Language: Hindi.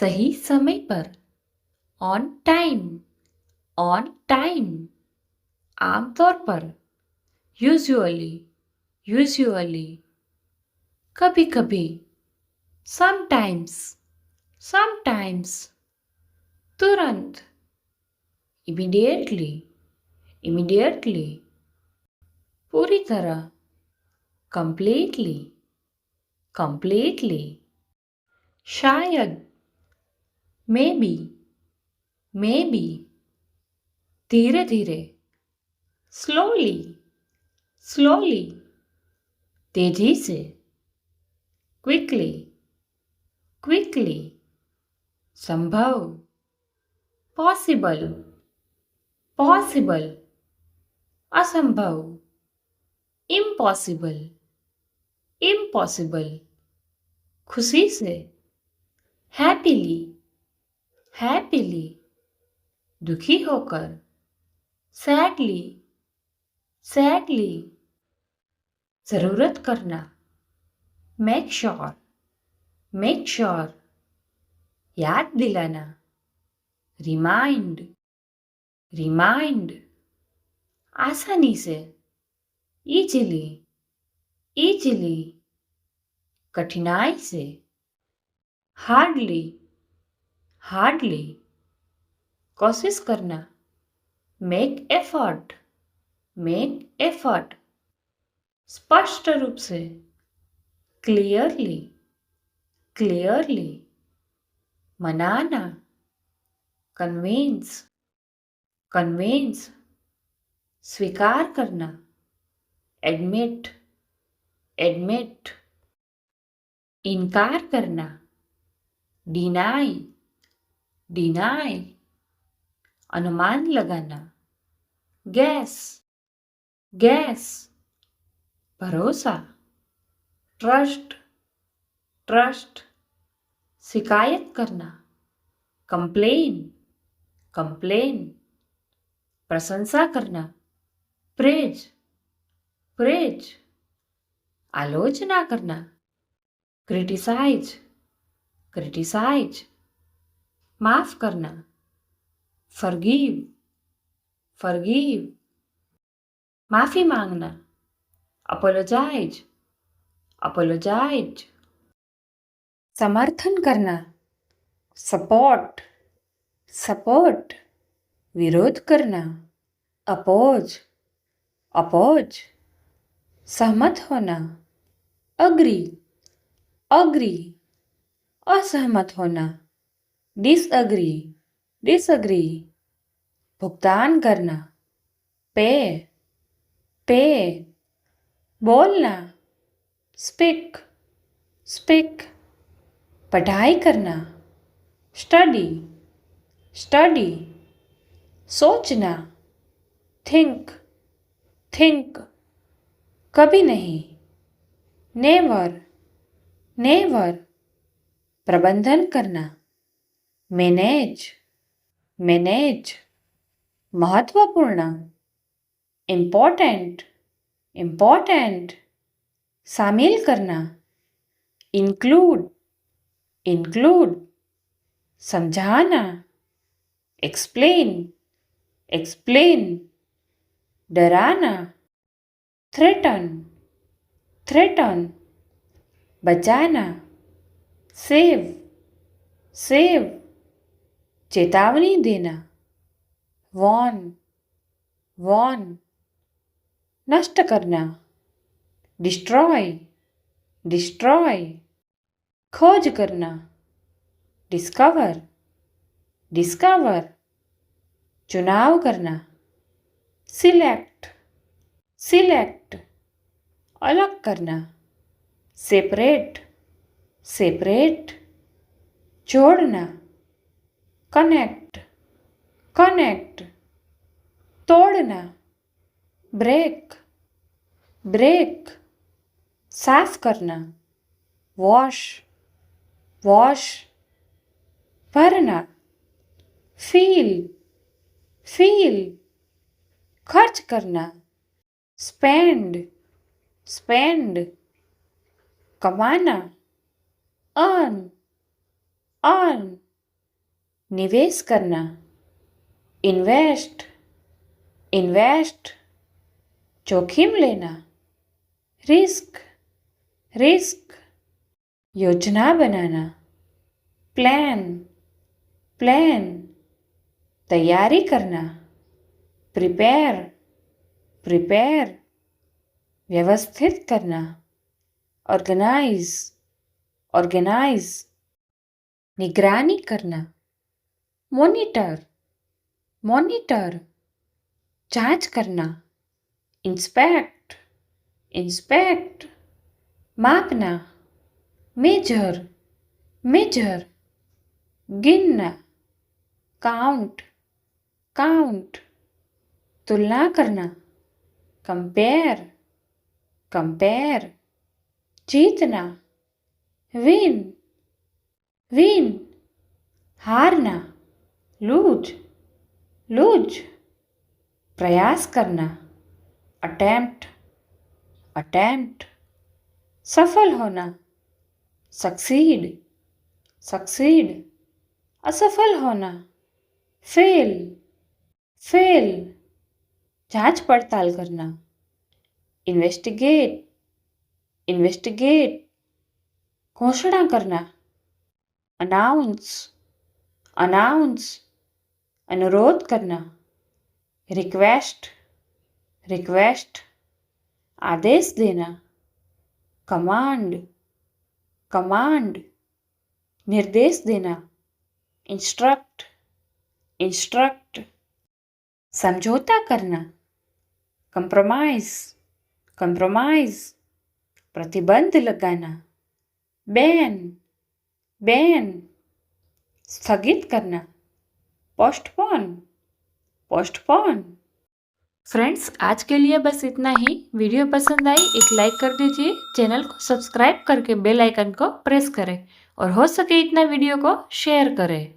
सही समय पर, ऑन टाइम, ऑन टाइम। आमतौर पर, यूजुअली, यूजुअली। कभी कभी, समटाइम्स, समटाइम्स। तुरंत, इमीडिएटली, इमीडिएटली। पूरी तरह, कंप्लीटली, कंप्लीटली। शायद, मे बी, मे बी। धीरे धीरे, स्लोली, स्लोली। तेजी से, क्विकली, क्विकली। संभव, पॉसिबल, पॉसिबल। असंभव, इम्पॉसिबल, इम्पॉसिबल। खुशी से, हैप्पीली, हैप्पीली। दुखी होकर, सैडली, सैडली। जरूरत करना, मेक श्योर, मेक श्योर। याद दिलाना, रिमाइंड, रिमाइंड। आसानी से, इजीली, इजीली। कठिनाई से, हार्डली, हार्डली। कोशिश करना, मेक एफर्ट, मेक एफर्ट। स्पष्ट रूप से, क्लियरली, क्लियरली। मनाना, कन्विंस, कन्विंस। स्वीकार करना, एडमिट, एडमिट। इनकार करना, डिनाई, डिनाई। अनुमान लगाना, गैस, गैस। भरोसा, ट्रस्ट, ट्रस्ट। शिकायत करना, कंप्लेन, कंप्लेन। प्रशंसा करना, प्रेज, प्रेज। आलोचना करना, क्रिटिसाइज, क्रिटिसाइज। माफ करना, फॉरगिव, फॉरगिव। माफी मांगना, अपोलोजाइज, अपोलोजाइज। समर्थन करना, सपोर्ट, सपोर्ट। विरोध करना, अपोज, अपोज। सहमत होना, अग्री, अग्री। असहमत होना, डिसअग्री, डिसअग्री। भुगतान करना, पे, पे। बोलना, स्पीक, स्पीक। पढ़ाई करना, स्टडी, स्टडी। सोचना, थिंक, थिंक। कभी नहीं, नेवर, नेवर। प्रबंधन करना, मैनेज, मैनेज। महत्वपूर्ण, इम्पोर्टेंट, इम्पोर्टेंट। शामिल करना, इंक्लूड, इंक्लूड। समझाना, एक्सप्लेन, एक्सप्लेन। डराना, थ्रेटन, थ्रेटन। बचाना, सेव, सेव। चेतावनी देना, वॉर्न, वॉर्न। नष्ट करना, डिस्ट्रॉय, डिस्ट्रॉय। खोज करना, डिस्कवर, डिस्कवर। चुनाव करना, सिलेक्ट, सिलेक्ट। अलग करना, सेपरेट, सेपरेट। जोड़ना, कनेक्ट, कनेक्ट। तोड़ना, ब्रेक, ब्रेक। साफ करना, वॉश, वॉश। भरना, फील, फील। खर्च करना, स्पेंड, स्पेंड। कमाना, अर्न, अर्न। निवेश करना, इन्वेस्ट, इन्वेस्ट, जोखिम लेना, रिस्क, रिस्क, योजना बनाना, प्लान, प्लान, तैयारी करना, प्रिपेयर, प्रिपेयर, व्यवस्थित करना, ऑर्गेनाइज, ऑर्गेनाइज, निगरानी करना, मॉनिटर, मॉनिटर, जांच करना, इंस्पेक्ट, इंस्पेक्ट, मापना, मेजर, मेजर, गिनना, काउंट, काउंट, तुलना करना, कंपेयर, कंपेयर, जीतना, विन, विन, हारना, लूज, लूज, प्रयास करना, अटेम्प्ट, अटेम्प्ट, सफल होना, सक्सीड, सक्सीड, असफल होना, फेल, फेल, जांच पड़ताल करना, इन्वेस्टिगेट, इन्वेस्टिगेट, घोषणा करना, अनाउंस, अनाउंस, अनुरोध करना, रिक्वेस्ट, रिक्वेस्ट, आदेश देना, कमांड, कमांड, निर्देश देना, इंस्ट्रक्ट, इंस्ट्रक्ट, समझौता करना, कंप्रोमाइज, कंप्रोमाइज, प्रतिबंध लगाना, बैन, बैन, स्थगित करना, पोस्टपोन, पोस्टपोन। फ्रेंड्स, आज के लिए बस इतना ही। वीडियो पसंद आई एक लाइक कर दीजिए, चैनल को सब्सक्राइब करके बेल आइकन को प्रेस करें और हो सके इतना वीडियो को शेयर करें।